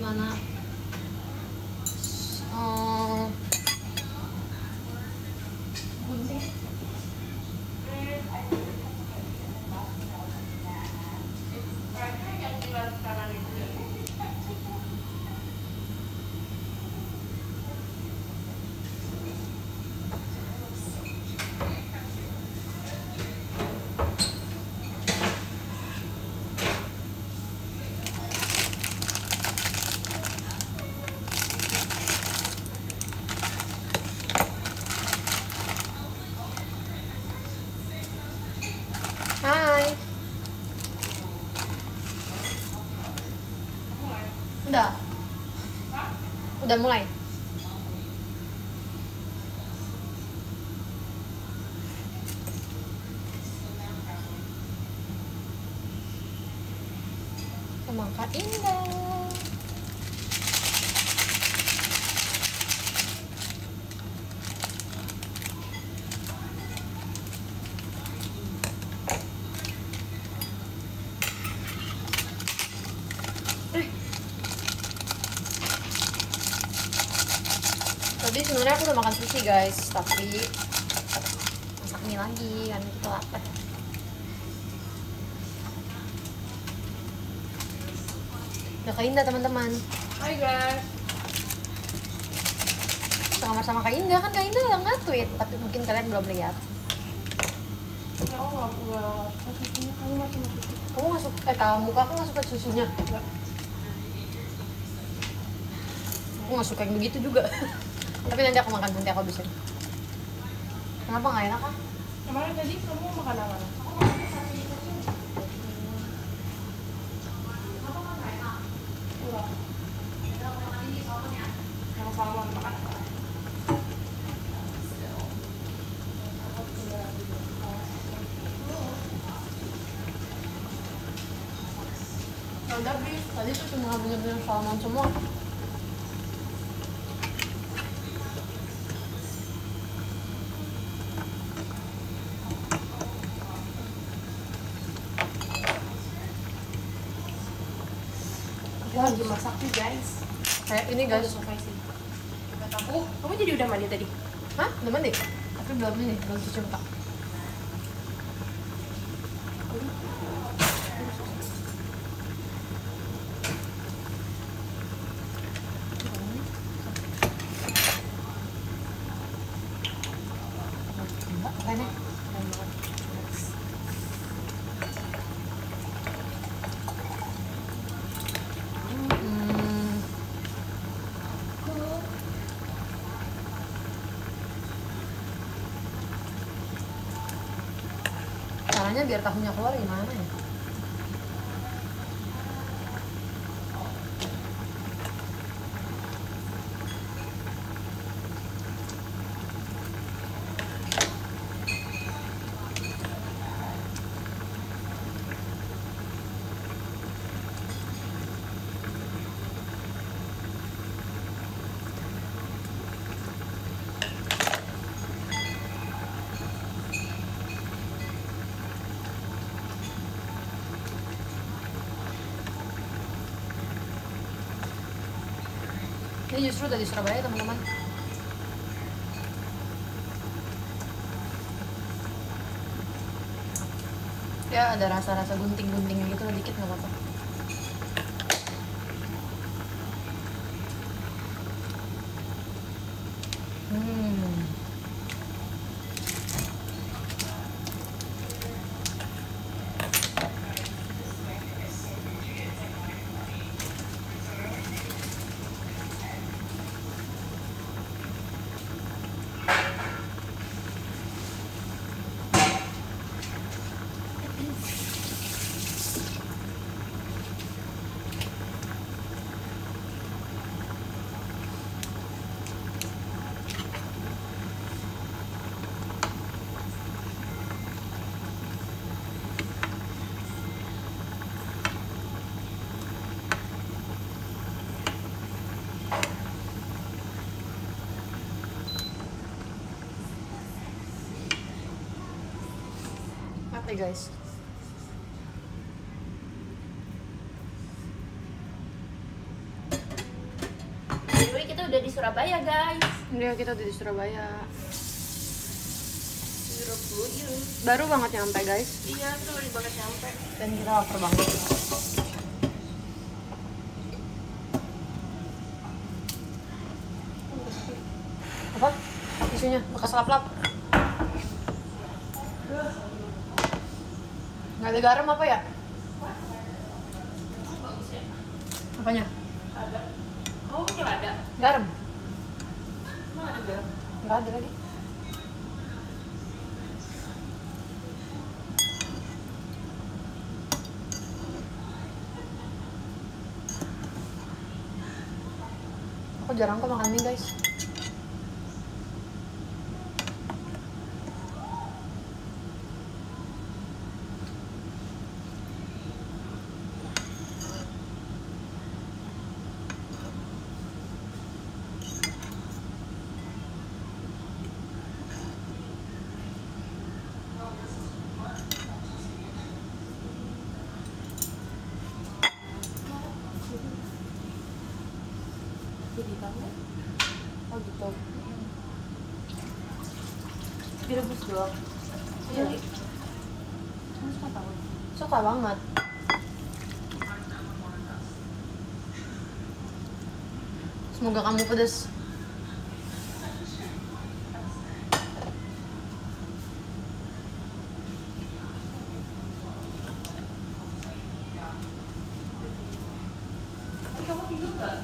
mana? Gunting. Hai. Udah. Udah mulai. Semangka indah. Tadi sebenarnya aku udah makan sushi guys, tapi masak mie lagi karena kita lapar. Udah Kak Indah teman-teman. Hai guys. Sama sama Kak Indah kan, Kak Indah yang nge-tweet, tapi mungkin kalian belum lihat. Ya Allah, susunya kamu masih masuk. Kamu nggak suka? Kamu kakak nggak suka susunya? Enggak. Aku nggak suka yang begitu juga. Tapi nanti aku makan, nanti aku habisin. Kenapa nggak enak kah? Kemarin tadi kamu makan apa? Yang salmon makan apa? Tapi tadi tuh cuma bener-bener salmon semua. Aku lagi masak nih guys. Kayak ini guys. Selesai sih. Kata aku, kamu jadi udah mandi tadi? Hah? Udah mandi? Tapi belum ini, belum cuci muka. Makanya caranya biar tahunya keluar gimana ya? Ini justru dari Surabaya teman-teman. Ya ada rasa-rasa gunting-gunting gitu lah dikit, nggak apa-apa. Mati guys. Jadi kita udah di Surabaya guys. Iya, kita udah di Surabaya. Surabaya. Baru banget nyampe guys. Iya, itu baru banget nyampe. Dan kita lapar banget. Apa? Isunya bekas lap-lap. Nggak ada garam apa ya? Apanya? Ada. Oh, nggak ada. Garam? Emang ada garam? Nggak ada lagi. Aku jarang kok makan mie guys. Jadi kamu? Oh gitu. Direbus doang. Iya. Kamu suka tahu? Suka banget. Semoga kamu pedas. Kamu tidur nggak?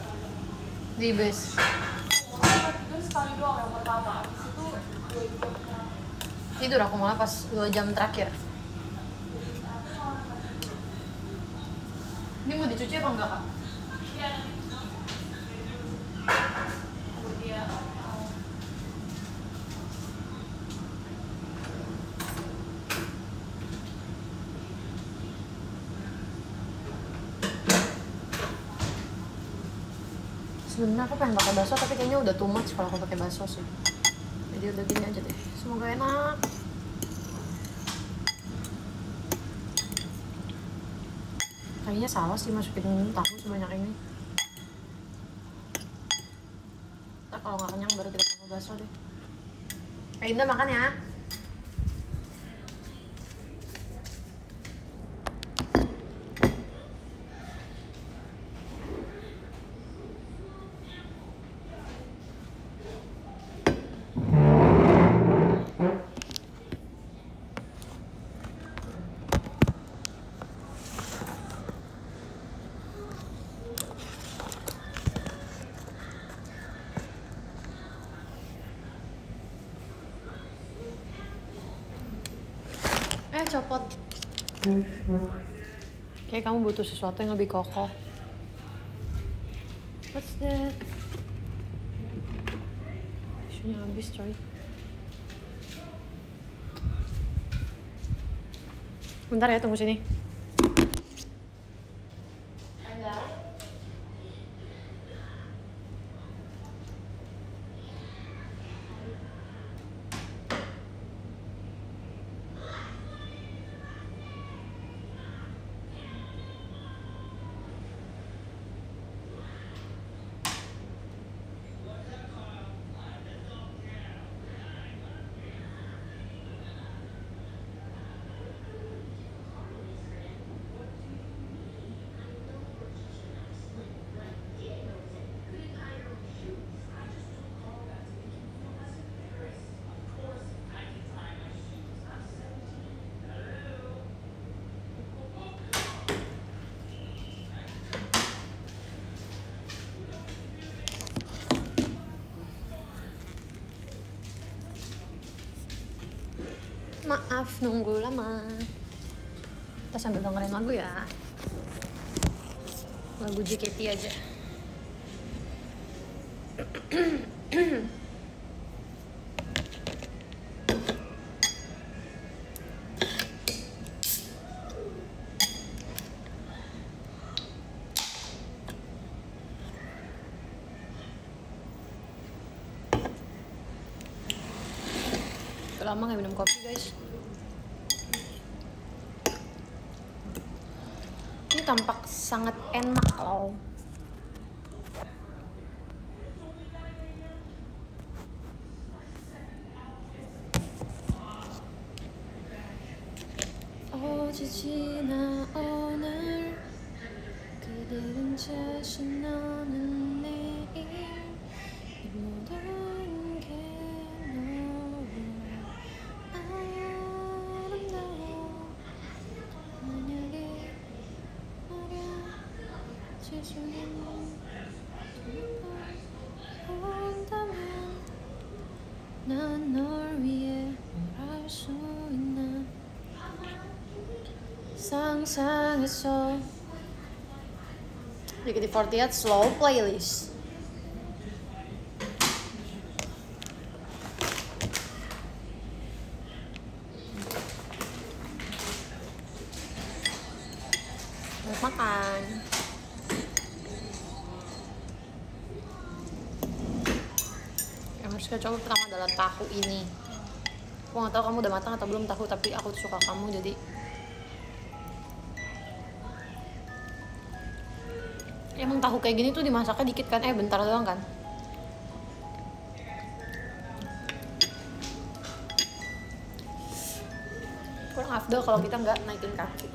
Di base. Tidur sekali doang yang pertama. Habis itu 2 jam. Tidur aku malah pas 2 jam terakhir. Ini mau dicuci apa enggak kak? Iya. Kemudian Sebenarnya aku pengen pakai bakso tapi kayaknya udah too much kalau aku pakai bakso sih. Jadi udah gini aja deh. Semoga enak. Kayaknya salah sih masukin tahu sebanyak ini. Ntar kalau nggak kenyang baru kita pakai bakso deh. Indah makan ya. Copot. Kayak kamu butuh sesuatu yang lebih kokoh. What's that? Tisunya habis coy. Bentar ya, tunggu sini. Maaf nunggu lama. Kita sambil dengerin lagu ya. Lagu JKT aja. Udah lama gak minum kopi guys. Ini tampak sangat enak loh. 지나 오늘 그대는 다시 너는 내일 이 모든 게 너무 아름다워 만약에 어려질 수 있는 온다면 난 널 위해 뭘 할 수 있나 상상했어. JKT48 slow playlist. Selamat makan. Yang harus kita coba pertama adalah tahu ini. Aku nggak tahu kamu udah matang atau belum tahu, tapi aku suka kamu jadi emang tahu kayak gini tuh dimasaknya dikit kan, bentar doang kan. Kurang afdol kalau kita nggak naikin kaki.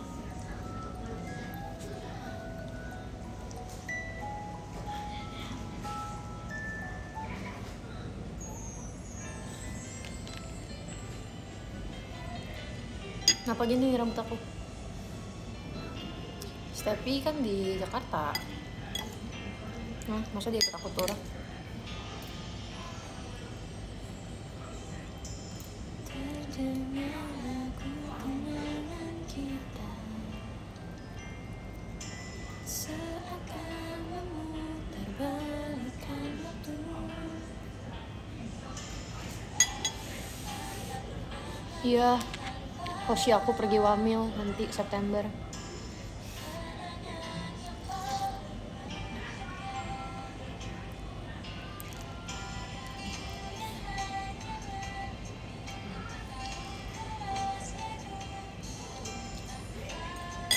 Kenapa gini rambut aku? Stepi kan di Jakarta. Nah, masa dia ikut aku turun? Iya, Hoshi aku pergi wamil nanti September.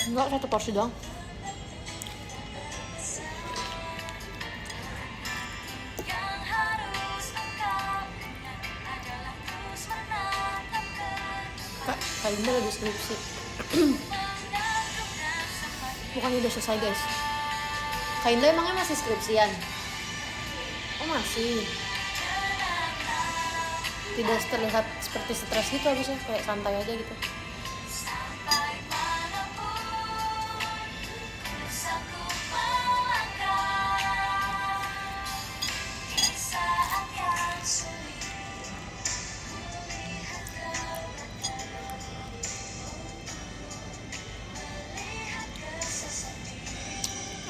Enggak, satu porsi doang. Kak Indah lagi skripsi. Bukannya udah selesai guys. Kak Indah emangnya masih skripsian? Oh masih. Tidak terlihat seperti stres gitu habisnya, kayak santai aja gitu.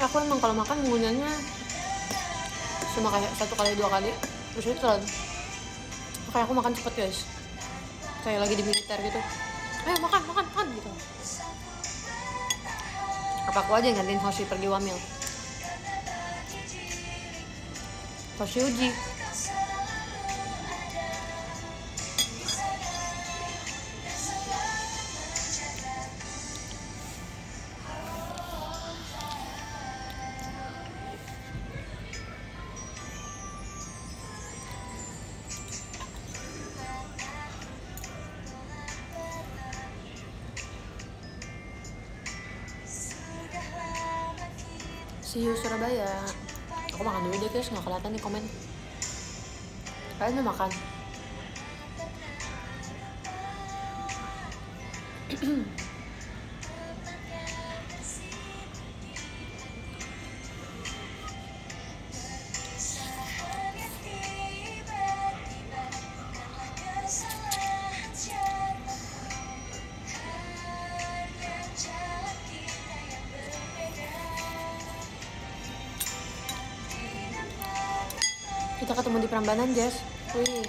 Aku emang kalau makan ngunyahnya cuma kayak 1 kali 2 kali terus itu lah. Kayak aku makan cepet guys, kayak lagi di militer gitu. Ayo makan gitu. Apa aku aja yang gantiin Hoshi pergi wamil? Hoshi uji. See you Surabaya. Aku makan dulu deh guys, nggak kelihatan di komen. Kalian udah makan? Kita ketemu di Prambanan, Jess. Wih,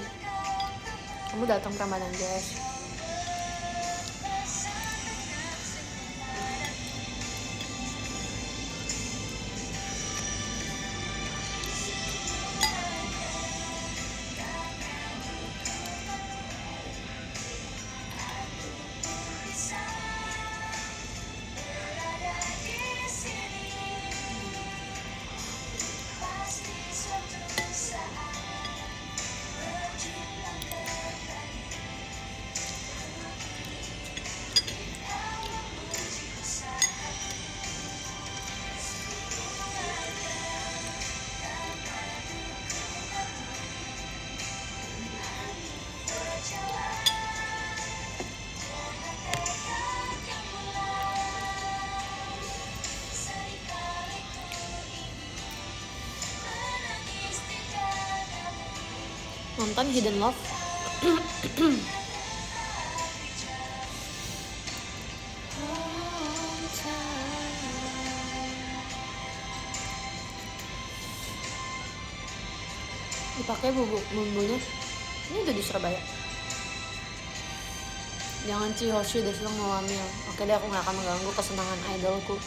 kamu datang Prambanan, Jess. nonton Hidden Love. Dipakai bumbunya ini udah di Surabaya. Jangan Chihoshi deh, sedang mau hamil. Oke deh, aku gak akan mengganggu kesenangan idolku.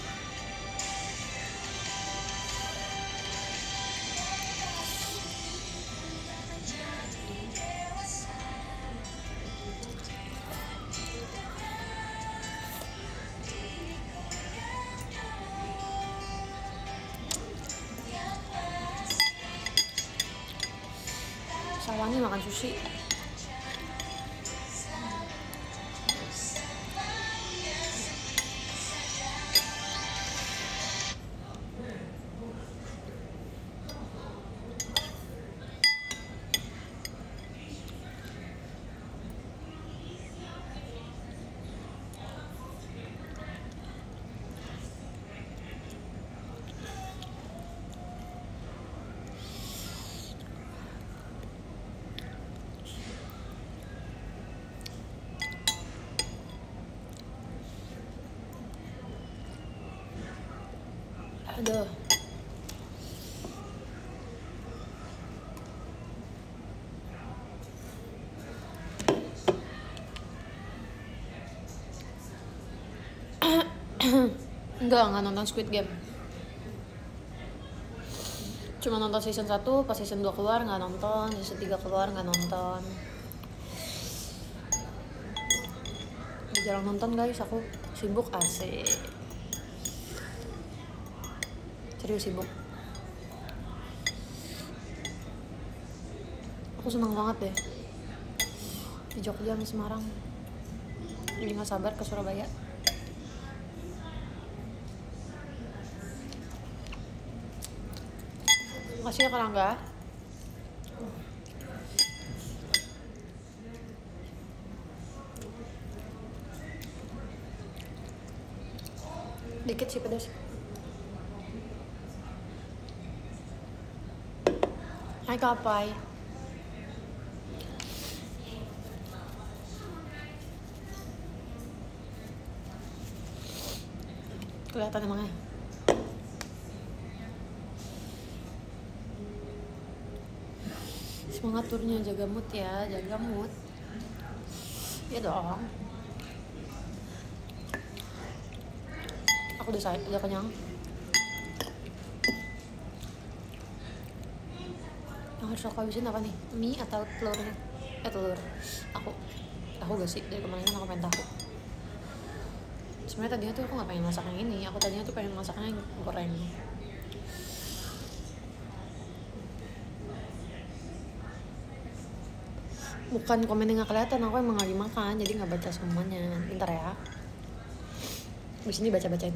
Sawani makan sushi. Aduh. Enggak nonton Squid Game. Cuma nonton season 1, pas season 2 keluar nggak nonton, season 3 keluar nggak nonton. Jarang nonton guys, aku sibuk asik. Serius sibuk. Aku senang banget deh di Jogja sama Semarang. Jadi nggak sabar ke Surabaya. Makasih ya Karangga. Dikit sih pedas. Hai Kapai. Kelihatan emangnya. Semangat turnya, jaga mood ya, jaga mood. Iya dong. Aku udah kenyang. Yang harus aku habisin apa nih? Mie atau telurnya? Telur. Tahu gak sih? Dari kemarin aku pengen tahu. Sebenarnya tadinya tuh aku gak pengen masak yang ini. Aku tadinya tuh pengen masaknya yang goreng. Bukan komennya gak kelihatan, aku emang lagi makan, jadi gak baca semuanya. Bentar ya. Abis ini baca-bacain.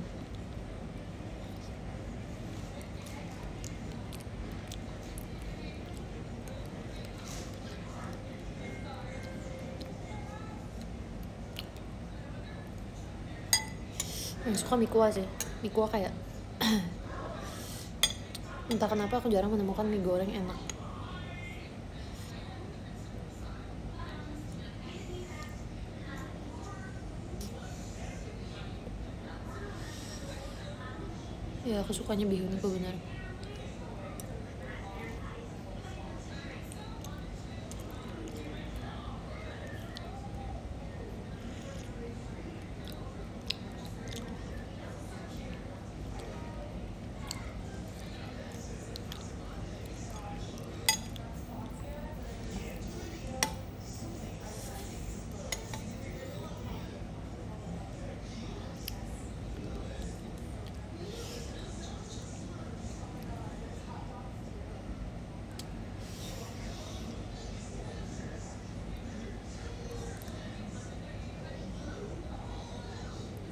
Yang suka mie kuah sih. Mie kuah kayak entah kenapa aku jarang menemukan mie goreng enak. Ya aku sukanya bihun itu benar.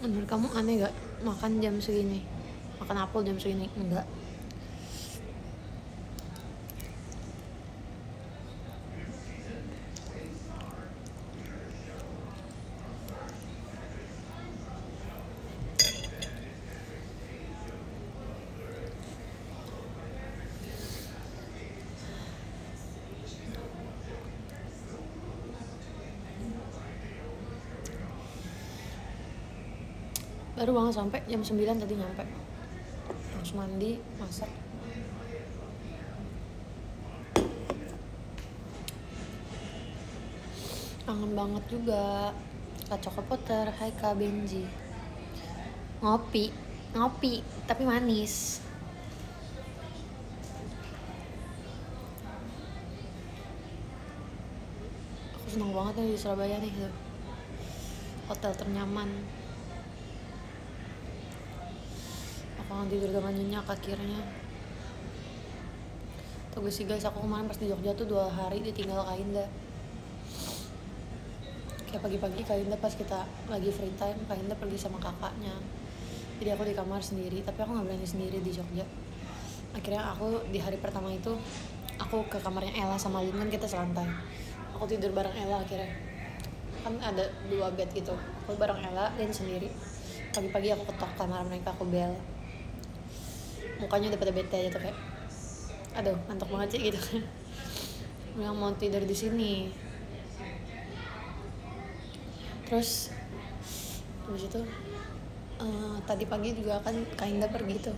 Menurut kamu aneh gak makan jam segini? Makan apel jam segini? Enggak. Baru banget sampai jam 9 tadi nyampe. Langsung mandi, masak. Kangen banget juga. Kak Choco Potter, hai Kak Benji. Ngopi, tapi manis. Aku seneng banget nih di Surabaya nih tuh. Hotel ternyaman. Aku akan tidur dengan nyenyak akhirnya. Tuh sih guys, aku kemarin pas di Jogja tuh 2 hari ditinggal Kak Indah. Kayak pagi-pagi Kak Indah pas kita lagi free time, Kak Indah pergi sama kakaknya. Jadi aku di kamar sendiri, tapi aku gak berani sendiri di Jogja. Akhirnya aku di hari pertama itu, aku ke kamarnya Ella sama Lin, kan kita selantai. Aku tidur bareng Ella akhirnya. Kan ada 2 bed gitu. Aku bareng Ella, Lin sendiri. Pagi-pagi aku ketok kamar mereka, aku bel. Mukanya udah pada bete aja tuh kayak, aduh ngantuk banget sih gitu. Bilang mau tidur di sini. Terus habis itu tadi pagi juga kan Kak Indah pergi tuh.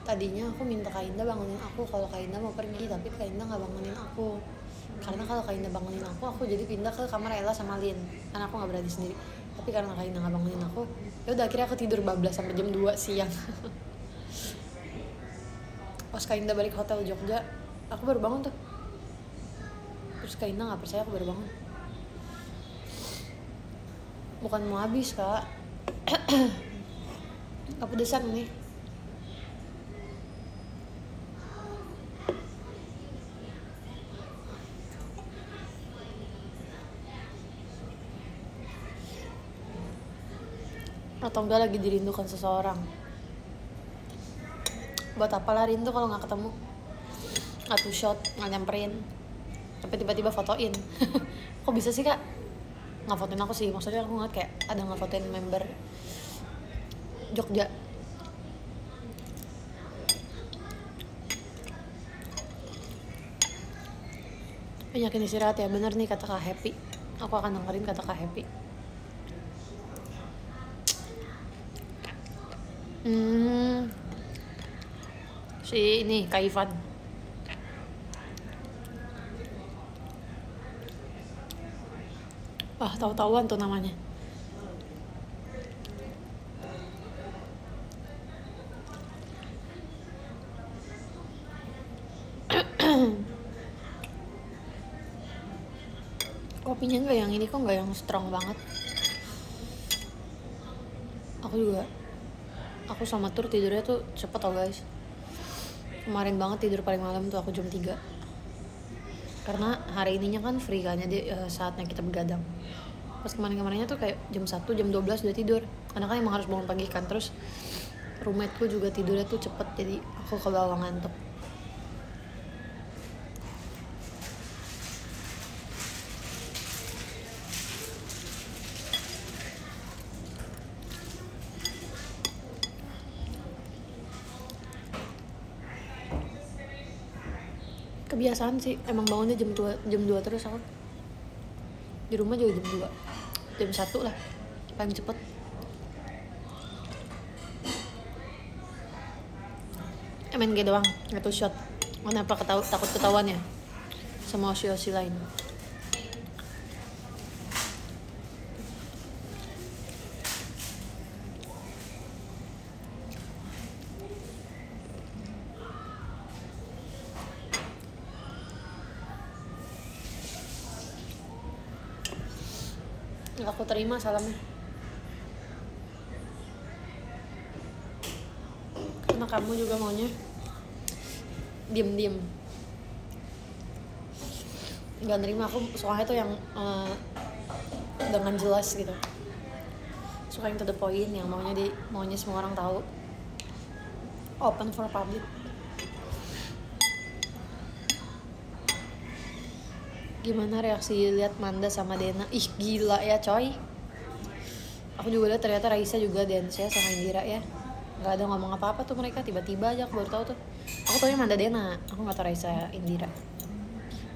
Tadinya aku minta Kak Indah bangunin aku kalau Kak Indah mau pergi, tapi Kak Indah nggak bangunin aku. Karena kalau Kak Indah bangunin aku jadi pindah ke kamar Ella sama Lin. Karena aku nggak berani sendiri. Tapi karena Kak Indah nggak bangunin aku, ya udah akhirnya aku tidur bablas sampai jam 2 siang. Pas Kak Indah balik hotel Jogja, aku baru bangun tuh. Terus Kak Indah gak percaya aku baru bangun. Bukan mau habis Kak. Kepedesan nih. Atau enggak lagi dirindukan seseorang. Buat apalah rindu kalau gak ketemu. Gak tuh shot, gak nyamperin, tapi tiba-tiba fotoin. Kok bisa sih Kak? Nggak fotoin aku sih, maksudnya aku ngeliat kayak ada nggak fotoin member Jogja. Banyakin istirahat ya, bener nih kata Kak Happy. Aku akan dengerin kata Kak Happy. Si ini Kak Ivan. Wah, tahu-tahuan tuh namanya. Kopinya nggak yang ini kok, nggak yang strong banget. Aku sama Tur tidurnya tuh cepet tau guys. Kemarin banget tidur paling malam tuh aku jam 3. Karena hari ininya kan free kan, jadi saatnya kita begadang. Pas kemarin-kemarinnya tuh kayak jam 1, jam 12 udah tidur. Karena kan emang harus bangun pagi kan. Terus roommateku juga tidurnya tuh cepet, jadi aku kebawa ngantuk. Kebiasaan sih, emang bangunnya jam 2 terus aku. Di rumah juga jam 2, jam 1 lah paling cepet. MNG doang, nggak tuh shot. Kenapa takut ketahuan ya sama osi-osi lain. Aku terima salamnya. Karena kamu juga maunya diem-diem. Gak nerima aku soalnya tuh yang dengan jelas gitu. Suka yang to the point, yang maunya semua orang tahu. Open for public. Gimana reaksi lihat Manda sama Dena? Ih gila ya coy. Aku juga lihat ternyata Raisa juga dance ya sama Indira ya. Gak ada ngomong apa-apa tuh mereka, tiba-tiba aja aku baru tahu tuh. Aku taunya Manda Dena, aku gak tahu Raisa Indira.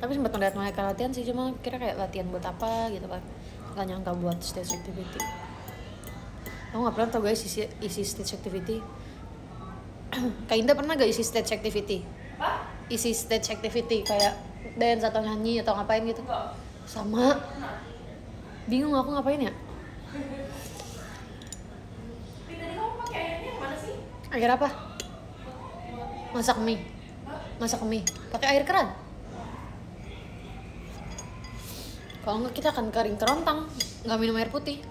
Tapi sempat ngeliat mereka latihan sih, cuma kira kayak latihan buat apa gitu kan. Gak nyangka buat stage activity. Aku gak pernah tau guys isi stage activity. Kak Indah pernah gak isi stage activity? Isi stage activity kayak dance atau nyanyi atau ngapain gitu? Sama. Bingung aku ngapain ya? Tadi kamu pakai airnya yang mana sih? Air apa? Masak mie. Masak mie. Pakai air keran. Kalau enggak kita akan kering kerontang, nggak minum air putih.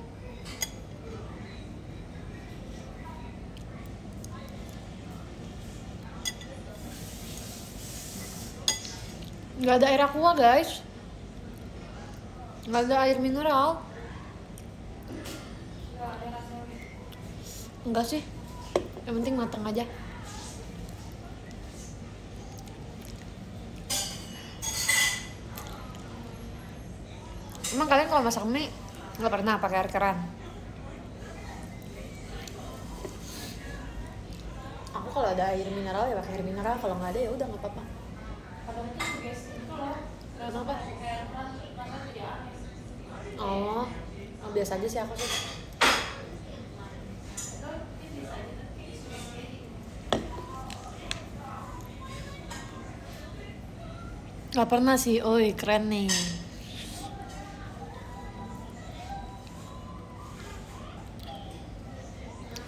Nggak ada air aqua guys, nggak ada air mineral. Enggak sih, yang penting matang aja. Emang kalian kalau masak mie nggak pernah pakai air keran? Aku kalau ada air mineral ya pakai air mineral, kalau nggak ada ya udah nggak apa-apa. Kenapa? Oh, biasa aja sih aku sih. Gak pernah sih, oi keren nih.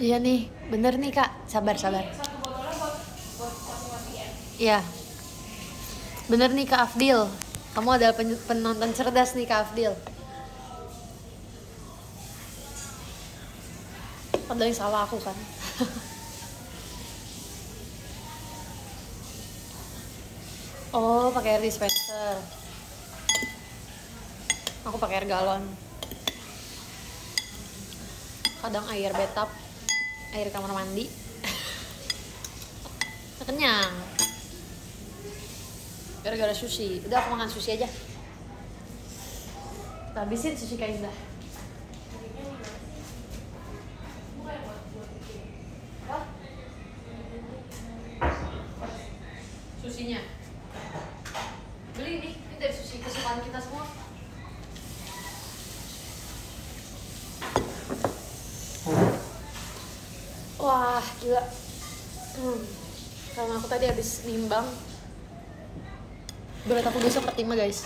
Iya nih, bener nih kak, sabar. Iya, bener nih kak Afdil. Kamu adalah penonton cerdas nih kak Afdil. Padahal yang salah aku kan. Oh, pakai air dispenser. Aku pakai air galon. Kadang air bathtub, air kamar mandi. Kenyang. Gara-gara sushi. Udah aku makan sushi aja. Kita habisin sushi Kak Indah. Apa? Sushinya. Beli nih, ini dari sushi kesukaan kita semua. Wah, gila. Karena aku tadi habis nimbang, berat aku besok 45 guys.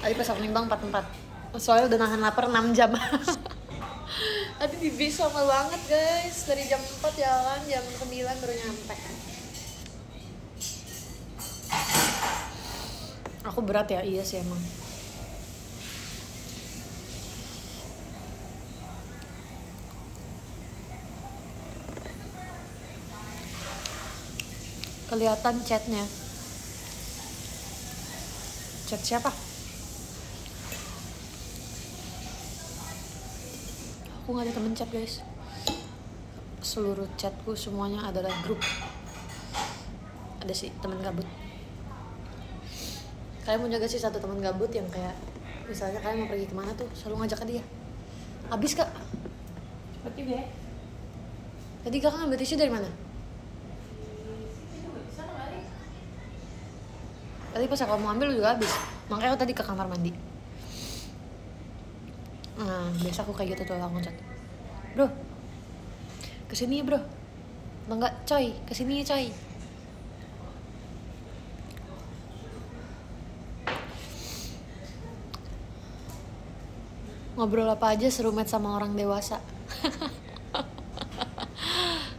Tadi pas aku nimbang 44. Soalnya udah nahan lapar 6 jam. Tadi di bis lama banget guys. Dari jam 4 jalan, jam 9 baru nyampe. Aku berat ya, iya sih emang. Kelihatan chatnya. Chat siapa? Aku gak ada temen chat guys. Seluruh chatku semuanya adalah grup. Ada sih temen gabut. Kalian mau jaga sih satu teman gabut yang kayak misalnya kalian mau pergi kemana tuh selalu ngajak ke dia. Habis kak? Cepet juga ya. Tadi kakak ngambil tisu dari mana? Tadi pas aku mau ambil juga habis. Makanya aku tadi ke kamar mandi. Nah, biasa aku kayak gitu tuh langsung chat. Bro, kesini ya bro. Atau enggak, coy, kesini ya coy. Ngobrol apa aja seru met sama orang dewasa.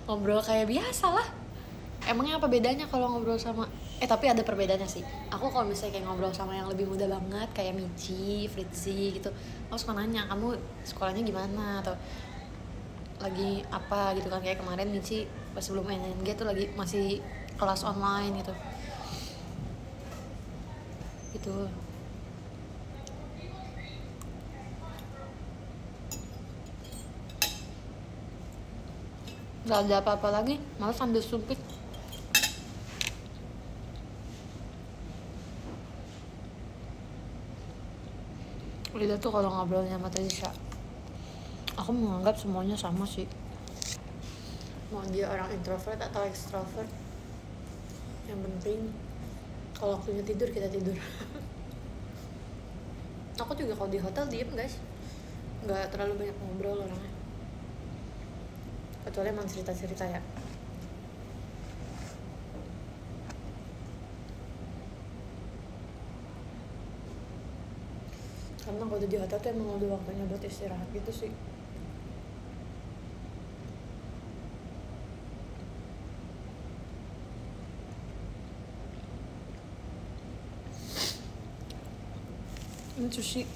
Ngobrol kayak biasa lah. Emangnya apa bedanya kalau ngobrol sama... tapi ada perbedaannya sih. Aku kalau misalnya kayak ngobrol sama yang lebih muda banget, kayak Michi, Fritzi gitu, aku suka nanya, kamu sekolahnya gimana? Atau lagi apa gitu kan. Kayak kemarin Michi pas sebelum NNG tuh lagi masih kelas online gitu. Gitu. Gak ada apa-apa lagi, malah sambil sumpit. Lidah tuh kalau ngobrolnya sama Trisha, aku menganggap semuanya sama sih. Mau dia orang introvert atau extrovert, yang penting kalau waktunya tidur kita tidur. Aku juga kalau di hotel diem guys, nggak terlalu banyak ngobrol orangnya, kecuali emang cerita-cerita ya. Karena kalau di hotel tuh emang udah waktunya buat istirahat gitu sih. Ini sushi.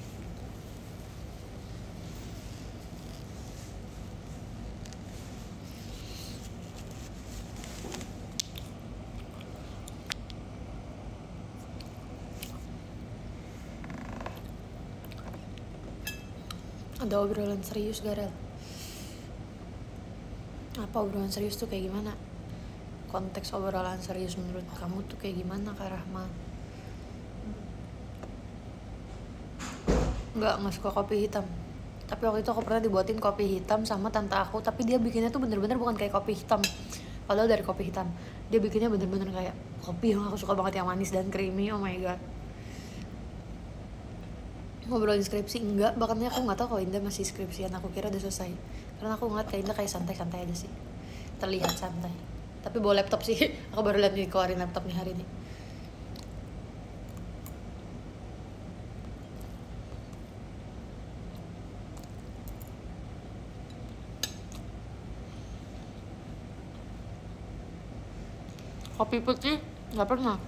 Ada obrolan serius gak, Rel? Apa obrolan serius tuh kayak gimana? Konteks obrolan serius menurut kamu tuh kayak gimana, Kak Rahma? Nggak suka kopi hitam. Tapi waktu itu aku pernah dibuatin kopi hitam sama tante aku, tapi dia bikinnya tuh bener-bener bukan kayak kopi hitam. Padahal dari kopi hitam, dia bikinnya bener-bener kayak kopi yang aku suka banget, yang manis dan creamy. Oh my god. Ngobrolin skripsi enggak, bahkannya aku nggak tahu kalau Indah masih skripsian. Aku kira udah selesai, karena aku ngeliat kayak Indah kayak santai-santai aja sih, terlihat santai. Tapi bawa laptop sih. Aku baru lihat nih keluarin laptopnya hari ini. Kopi putih nggak pernah.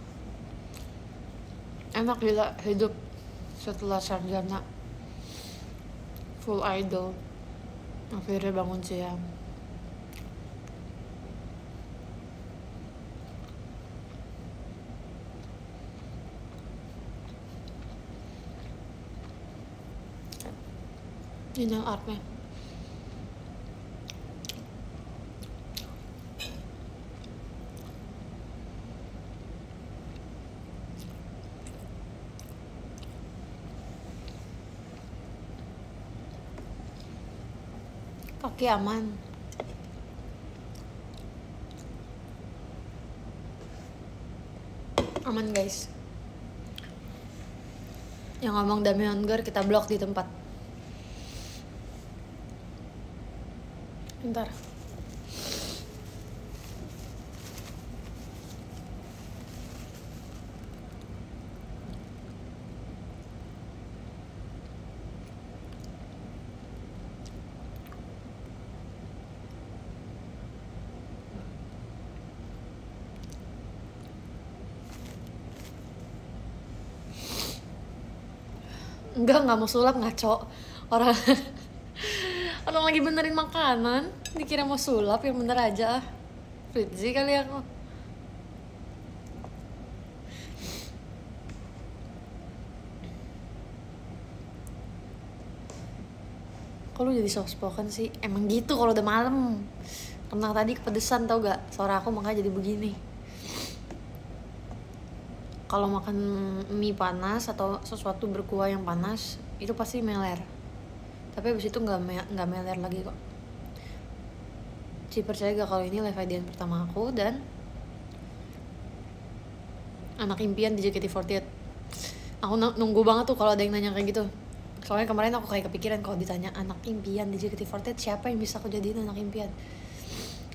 Enak gila hidup setelah sarjana full idol, akhirnya bangun siang. Ini yang artnya. Kaki aman. Aman guys. Yang ngomong Damian Gar kita blok di tempat. Bentar. Enggak mau sulap, ngaco. Orang orang lagi benerin makanan dikira mau sulap, yang bener aja. Fritzi kali aku. Kok lu jadi soft spoken sih? Emang gitu kalau udah malam. Karena tadi kepedesan tau gak? Suara aku makanya jadi begini. Kalau makan mie panas atau sesuatu berkuah yang panas itu pasti meler, tapi abis itu nggak meler lagi kok. Ci, percaya gak kalau ini live IDN pertama aku dan anak impian di JKT48. Aku nunggu banget tuh kalau ada yang nanya kayak gitu, soalnya kemarin aku kayak kepikiran kalau ditanya anak impian di JKT48 siapa yang bisa aku jadiin anak impian.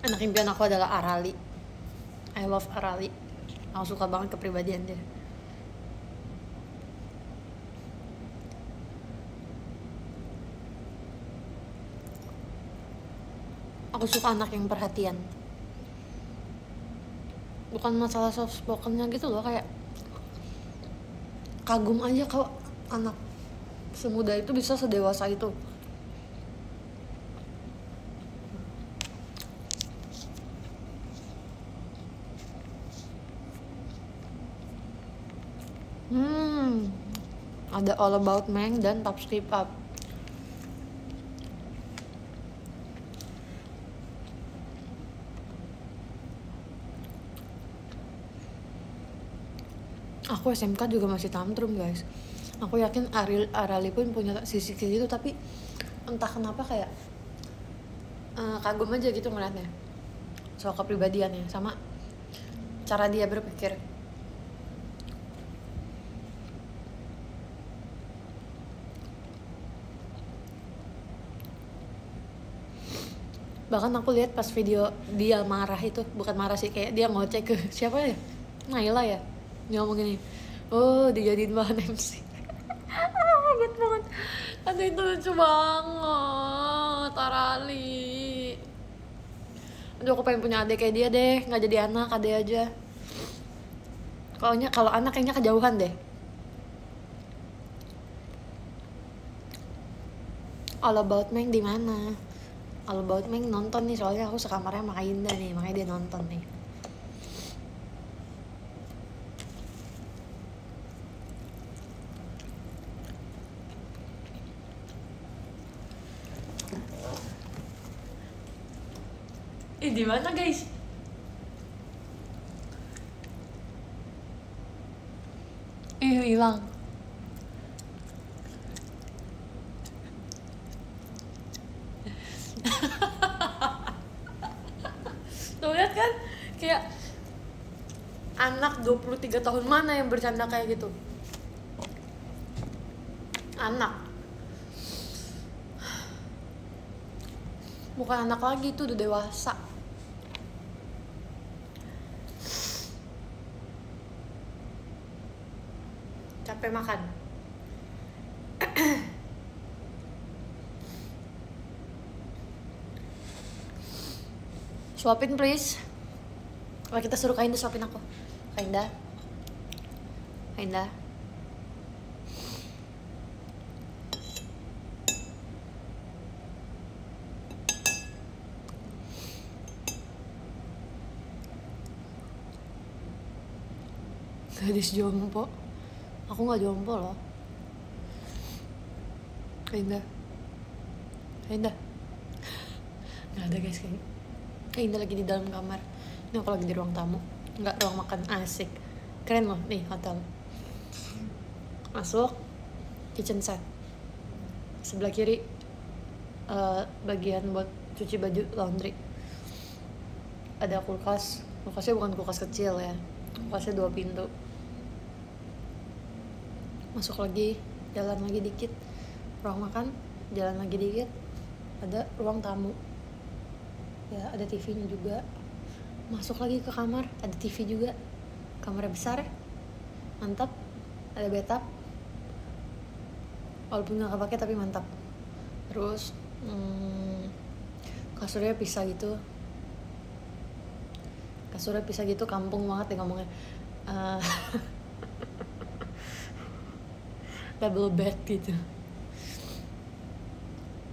Anak impian aku adalah Arali. I love Arali. Aku suka banget kepribadian dia. Aku suka anak yang perhatian. Bukan masalah soft spokennya gitu loh, kayak kagum aja kalau anak semuda itu bisa sedewasa itu. Ada All About Meng dan Top Skip Up. Aku SMK juga masih tantrum guys. Aku yakin Arali pun punya sisi kayak gitu, tapi entah kenapa kayak kagum aja gitu ngeliatnya, soal kepribadiannya sama cara dia berpikir. Bahkan aku lihat pas video dia marah itu, bukan marah sih, kayak dia ngoceh ke siapa ya, Naila ya, dia ngomong gini, oh dijadiin bahan MC. Banget banget. Aduh itu lucu banget, Arali. Aduh aku pengen punya adik kayak dia deh, nggak jadi anak, adik aja. Kalau anak kayaknya kejauhan deh. All About Meng di mana? All About Meng nonton nih, soalnya aku sekamarnya sama Indah nih, makanya dia nonton nih. Di mana guys? Hilang. Tuh lihat kan, kayak anak 23 tahun mana yang bercanda kayak gitu? Anak. Bukan anak lagi, tuh udah dewasa. Capek makan. Suapin please. Wah, kita suruh Kak Indah suapin aku. Kak Indah. Kak Indah. Gadis jompo. Aku nggak jompo loh. Kak Indah. Kak Indah. Nggak ada guys kayaknya. Kak Indah lagi di dalam kamar. Ini aku lagi di ruang tamu. Nggak, ruang makan, asik. Keren loh, nih hotel. Masuk, kitchen set. Sebelah kiri bagian buat cuci baju, laundry. Ada kulkas. Kulkasnya bukan kulkas kecil ya. Kulkasnya 2 pintu. Masuk lagi, jalan lagi dikit, ruang makan, jalan lagi dikit, ada ruang tamu ya, ada TV-nya juga. Masuk lagi ke kamar, ada TV juga, kamarnya besar, mantap, ada bathtub walaupun nggak kepake tapi mantap. Terus kasurnya pisah gitu, kampung banget deh ngomongnya. Double bed gitu,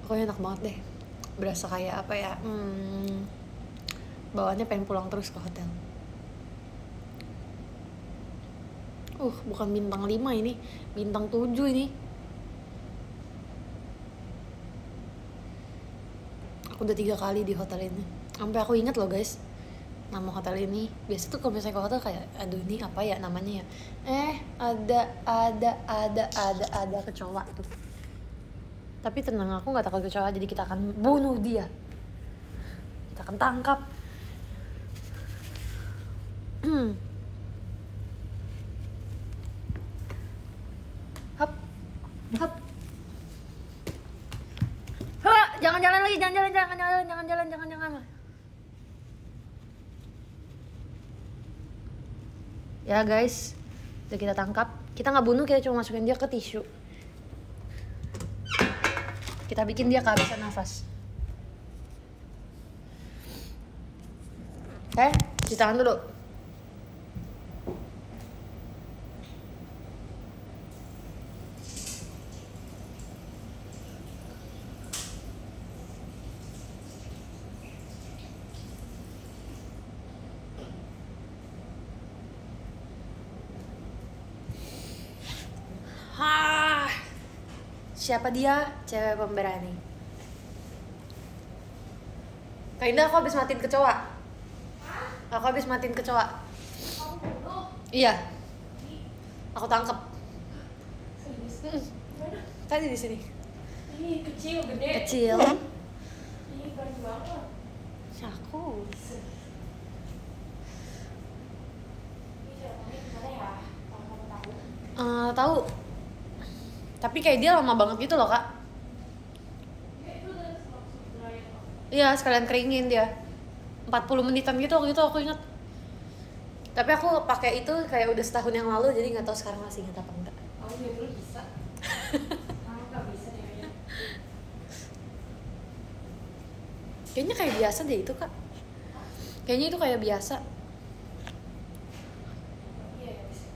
pokoknya enak banget deh, berasa kayak apa ya, bawaannya pengen pulang terus ke hotel. Bukan bintang 5 ini, bintang 7 ini. Aku udah 3 kali di hotel ini, sampai aku inget loh guys nama hotel ini. Biasa tuh kalau misalnya ke hotel kayak, aduh ini apa ya namanya ya, ada kecoa tuh. Tapi tenang, aku nggak takut kecoa, jadi kita akan bunuh dia, kita akan tangkap. Hap. Jangan jalan lagi, jangan jalan. Ya guys, udah kita tangkap. Kita nggak bunuh, kita cuma masukin dia ke tisu. Kita bikin dia kehabisan nafas. Cuci tangan dulu. Siapa dia? Cewek pemberani. Kak Indah, aku habis matiin kecoa. Aku habis matiin kecoa. Iya. Aku tangkap. Tadi di sini. Ini kecil, gede. Kecil. Ini banyak banget. Aku. Ini ceritanya gimana ya? Kalau kamu tahu. Tahu. Tapi kayak dia lama banget gitu loh, Kak. Ya itu udah langsung dry. Iya, sekalian keringin dia. 40 menitan gitu waktu itu aku ingat. Tapi aku pakai itu kayak udah setahun yang lalu, jadi nggak tahu sekarang masih ingat apa enggak. Oh iya dulu bisa. Kamu nggak bisa deh kayaknya. Kayaknya kayak biasa deh itu kak. Kayaknya itu kayak biasa. Iya ya bisa.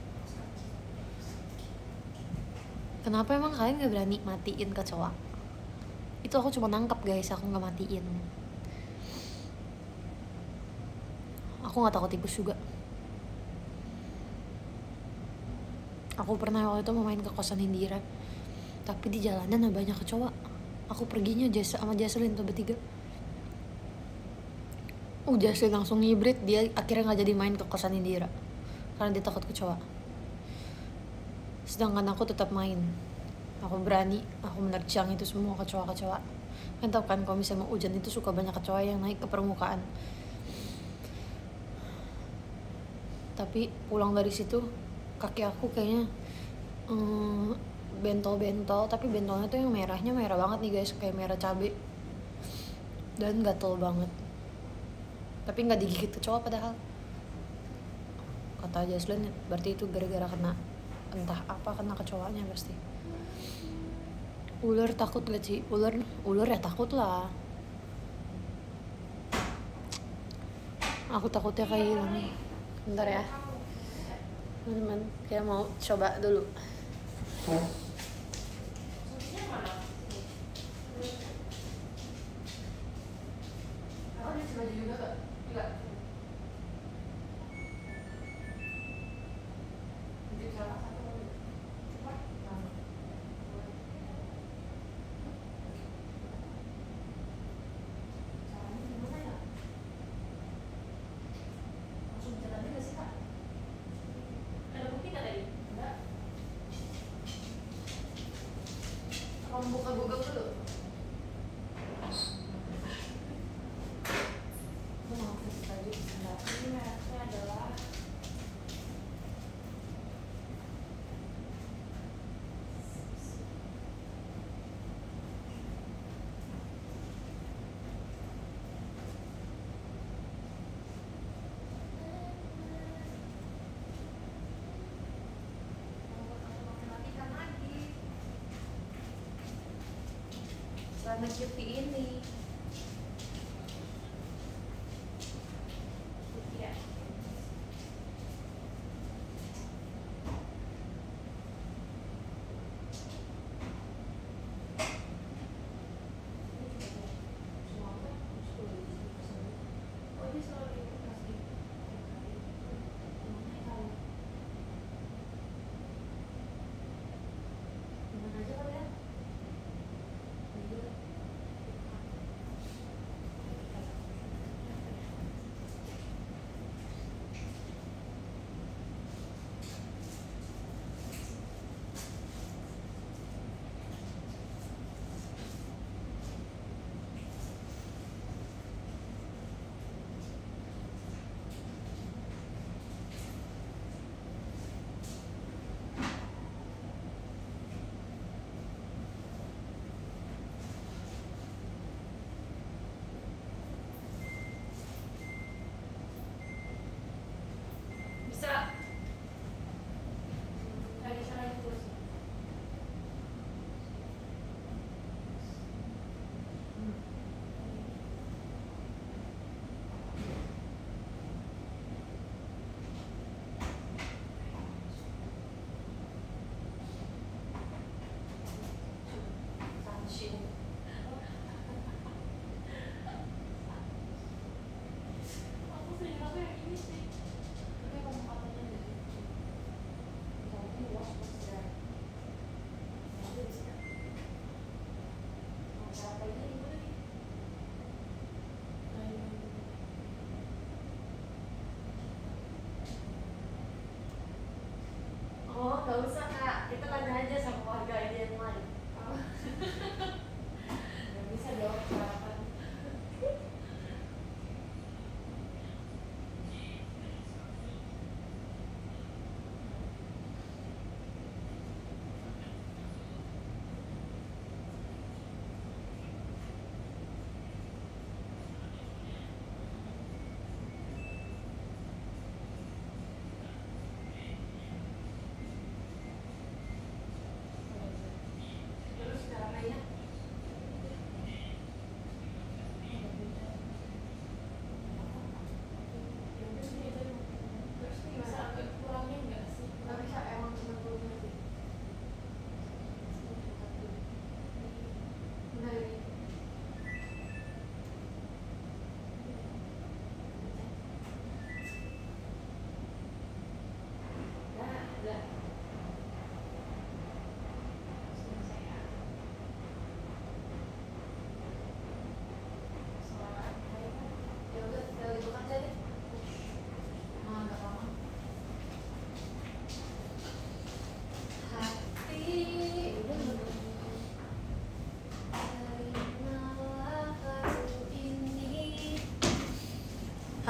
Kenapa emang kalian nggak berani matiin kecoa? Itu aku cuma nangkep guys, aku nggak matiin. Aku nggak takut tikus juga. Aku pernah waktu itu mau main ke kosan Indira, tapi di jalanan banyak kecoa. Aku perginya sama Jaslyn tuh bertiga. Jaslyn langsung ngibrit, dia akhirnya nggak jadi main ke kosan Indira karena dia takut kecoa. Sedangkan aku tetap main. Aku berani, aku menerjang itu semua kecoa-kecoa. Kan tau kan kalau misalnya mau hujan itu suka banyak kecoa yang naik ke permukaan. Tapi pulang dari situ kaki aku kayaknya bentol-bentol, tapi bentolnya tuh yang merahnya merah banget nih guys, kayak merah cabai dan gatel banget. Tapi nggak digigit kecoa padahal. Kata Jaslyn berarti itu gara-gara kena entah apa, kena kecoanya pasti. Ular takut gak sih? Ular ya takut lah. Aku takutnya kayak gini. Bentar ya teman-teman, kayak mau coba dulu. Buka Google dulu. Ini mereknya adalah celana cuti ini. Iya. Oh ini selalu dikasih. Gimana aja kali ya?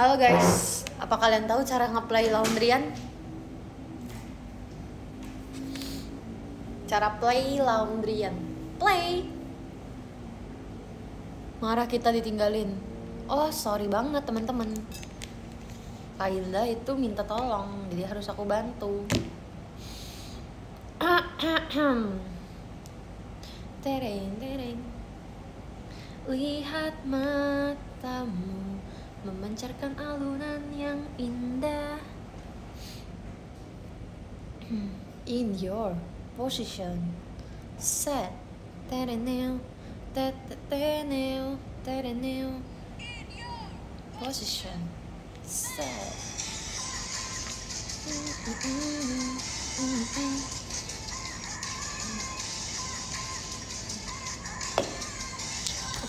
Halo guys, apa kalian tahu cara nge-play laundryan? Cara play laundryan. Play. Marah kita ditinggalin. Oh, sorry banget teman-teman. Kainda itu minta tolong, jadi harus aku bantu. Tereng, tereng. Lihat matamu memancarkan alunan yang indah. In your position, set, tereneu, tereneu, tereneu. Position, set.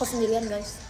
Aku sendirian guys.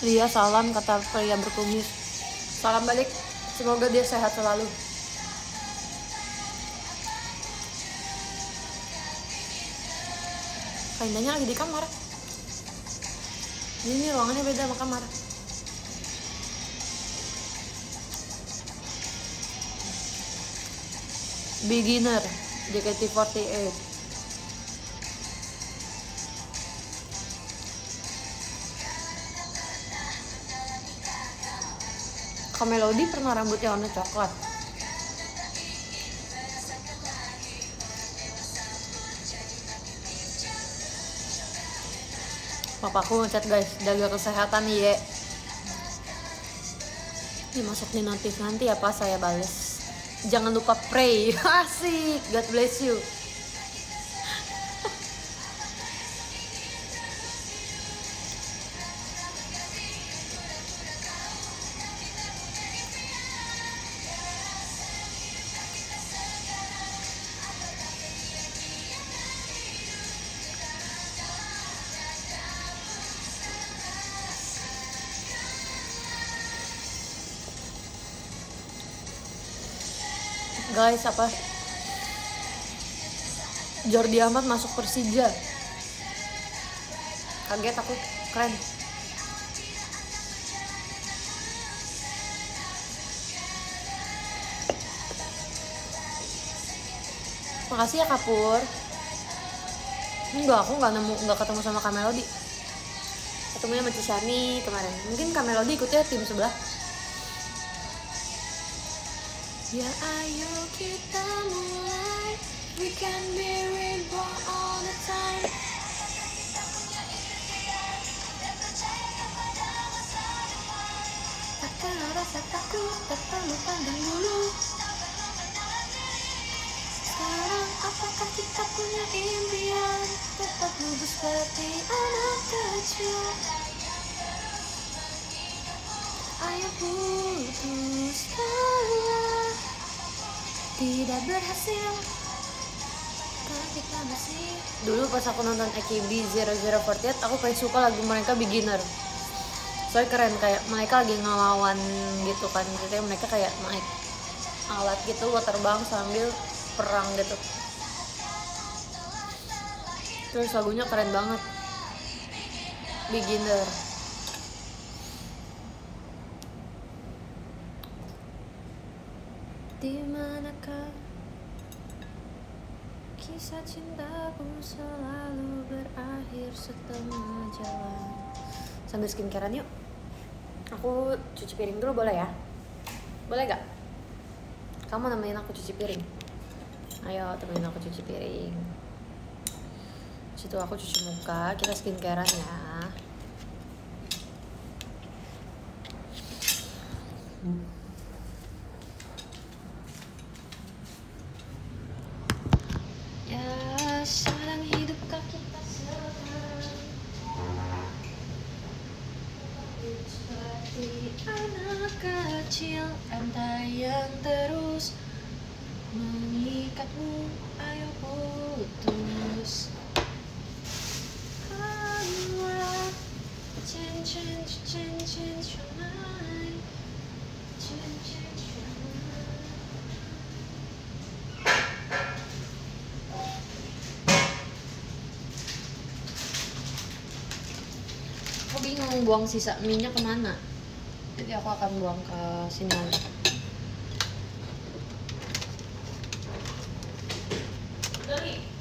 Lia salam, kata pria berkumis. Salam balik, semoga dia sehat selalu. Kaindanya lagi di kamar. Ini ruangannya beda sama kamar. Beginner, JKT48. Kak Melody pernah rambutnya warna coklat. Papaku ngechat guys, jaga kesehatan ya. Ini masuk nih notif nanti apa saya bales. Jangan lupa pray. Asik, God bless you. Guys, apa? Jordi Amat masuk Persija. Kaget aku, keren. Makasih ya Kapur. Enggak, aku nggak ketemu sama Kak Melody. Ketemunya sama Cisani kemarin. Mungkin Kak Melody ikutnya tim sebelah. Ya ayo kita mulai, we can be reborn all the time. Takkan ada rasa takut, tak perlu pandang bulu. Sekarang apakah kita punya impian, tetap lurus seperti anak kecil. Ayo putuskanlah, tidak berhasil karena kita masih. Dulu pas aku nonton AKB0048, aku paling suka lagu mereka Beginner. Soalnya keren, kayak mereka lagi ngelawan gitu kan. Jadi mereka kayak naik alat gitu buat terbang sambil perang gitu. Terus lagunya keren banget, Beginner. Dimanakah kisah cintaku selalu berakhir setengah jalan. Sambil skincarean yuk. Aku cuci piring dulu boleh ya? Boleh gak? Kamu nemenin aku cuci piring? Ayo temenin aku cuci piring. Situ aku cuci muka, kita skincarean ya. Ya, sedang hidupkah kita sekarang seperti anak kecil, rantai yang terus mengikatmu, ayo putus. Change your mind. Change your mind. Aku bingung buang sisa minyak kemana. Jadi aku akan buang ke sini aja.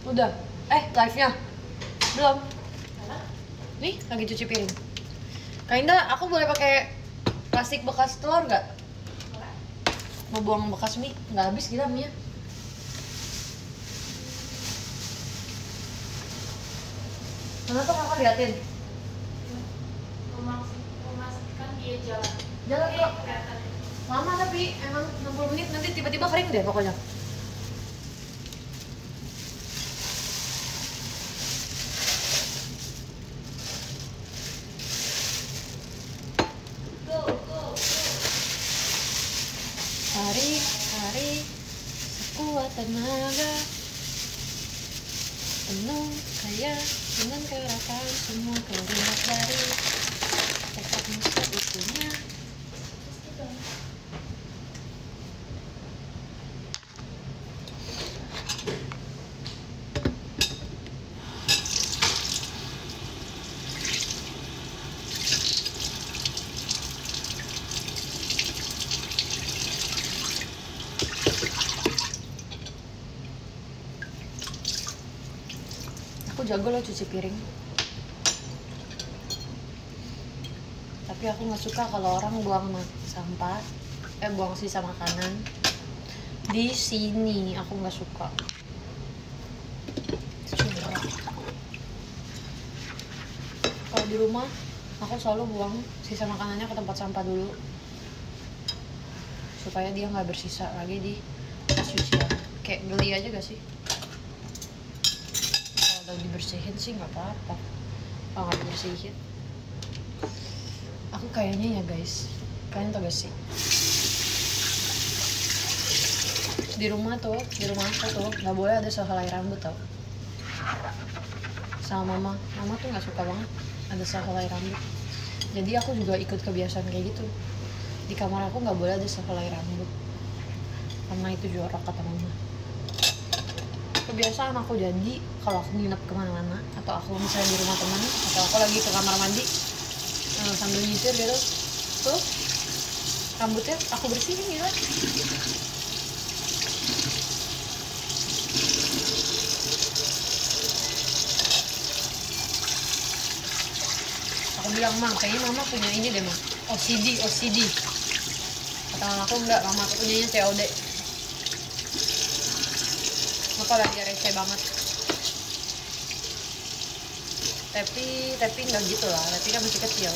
Udah. Live-nya belum. Nih lagi cuci piring. Kainda, aku boleh pakai plastik bekas telur nggak? Mau buang bekas mie, nggak habis gila mie. Mana tuh kakak liatin? Memastikan dia jalan. Jalan kok. Lama tapi emang 60 menit nanti tiba-tiba kering deh pokoknya. Hari sekuat tenaga, penuh kaya dengan gerakan, semua keringat dari tekadmu seutuhnya. Aku jago loh cuci piring. Tapi aku nggak suka kalau orang buang sampah, buang sisa makanan di sini. Aku nggak suka. Kalau di rumah, aku selalu buang sisa makanannya ke tempat sampah dulu, supaya dia nggak bersisa lagi di tas cucian. Kayak geli aja gak sih? Kalau dibersihin sih nggak apa-apa. Kalau nggak dibersihin, aku kayaknya ya guys, kalian tau gak sih? Di rumah aku tuh nggak boleh ada sehelai rambut tau. Sama mama tuh nggak suka banget ada sehelai rambut. Jadi aku juga ikut kebiasaan kayak gitu. Di kamar aku nggak boleh ada sehelai rambut, karena itu jorok kata mama. Kebiasaan aku, jadi kalau aku nginep kemana-mana atau aku misalnya di rumah teman atau aku lagi ke kamar mandi sambil nyisir gitu, tuh rambutnya aku bersihin ya. Aku bilang, "Mah, kayaknya mama punya ini deh, Mah, OCD. Kata mama aku, enggak, mama aku punyanya COD. Apa lagi receh banget. Tapi enggak gitu lah, tapi kan masih kecil.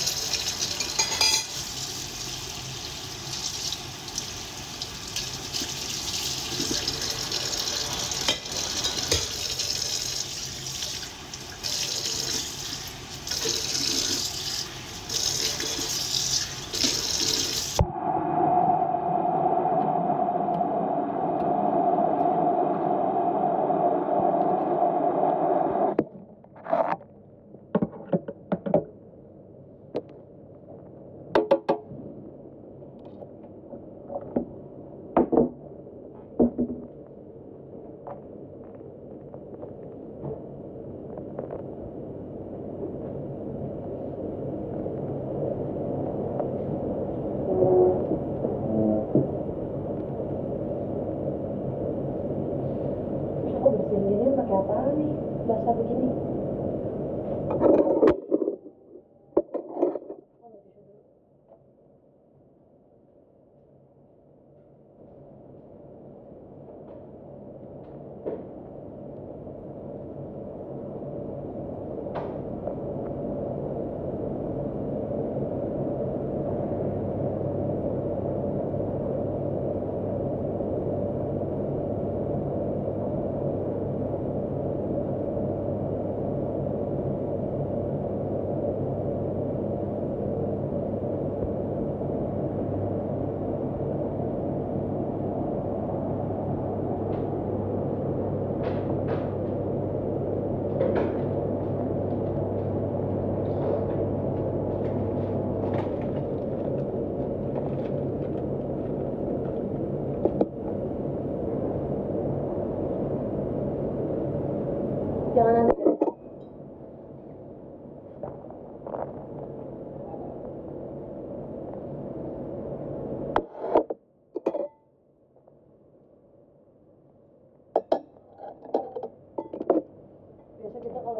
Aku bersihin gini pakai apa nih? Basah begini.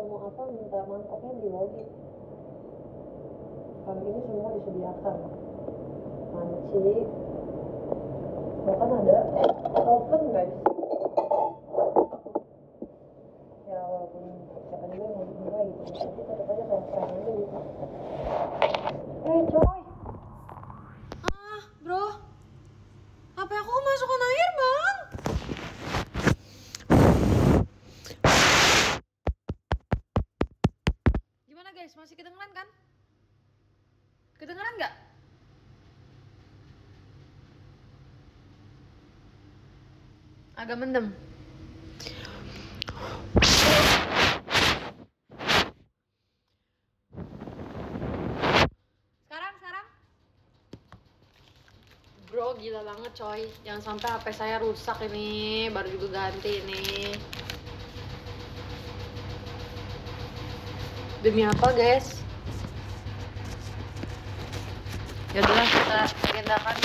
mau apa minta mangkoknya di login. Kalau ini semua disediakan. Panci, bahkan ada oven guys. Ya walaupun siapa juga yang mau dibuka gitu, tapi tetap aja kayak keren aja gitu. Coy. Bro. HP aku masukkan air, Bang. Gimana guys? Masih kedengeran kan? Kedengeran nggak? Agak mendem. Sekarang. Bro, gila banget coy. Jangan sampai HP saya rusak ini. Baru juga ganti ini. Demi apa guys? Ya udah, kita agendakan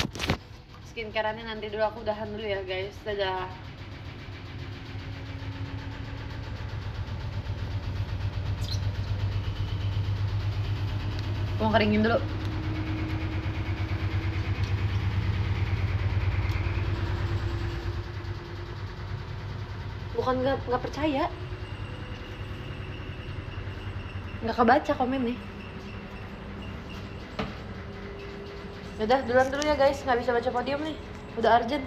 skincare-annya nanti dulu. Aku udahan dulu ya guys. Dadah. Mau keringin dulu. Bukan nggak percaya, nggak kebaca komen nih. Udah duluan dulu ya guys, nggak bisa baca podium nih, udah urgent.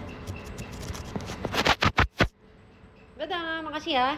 Dadah, makasih ya.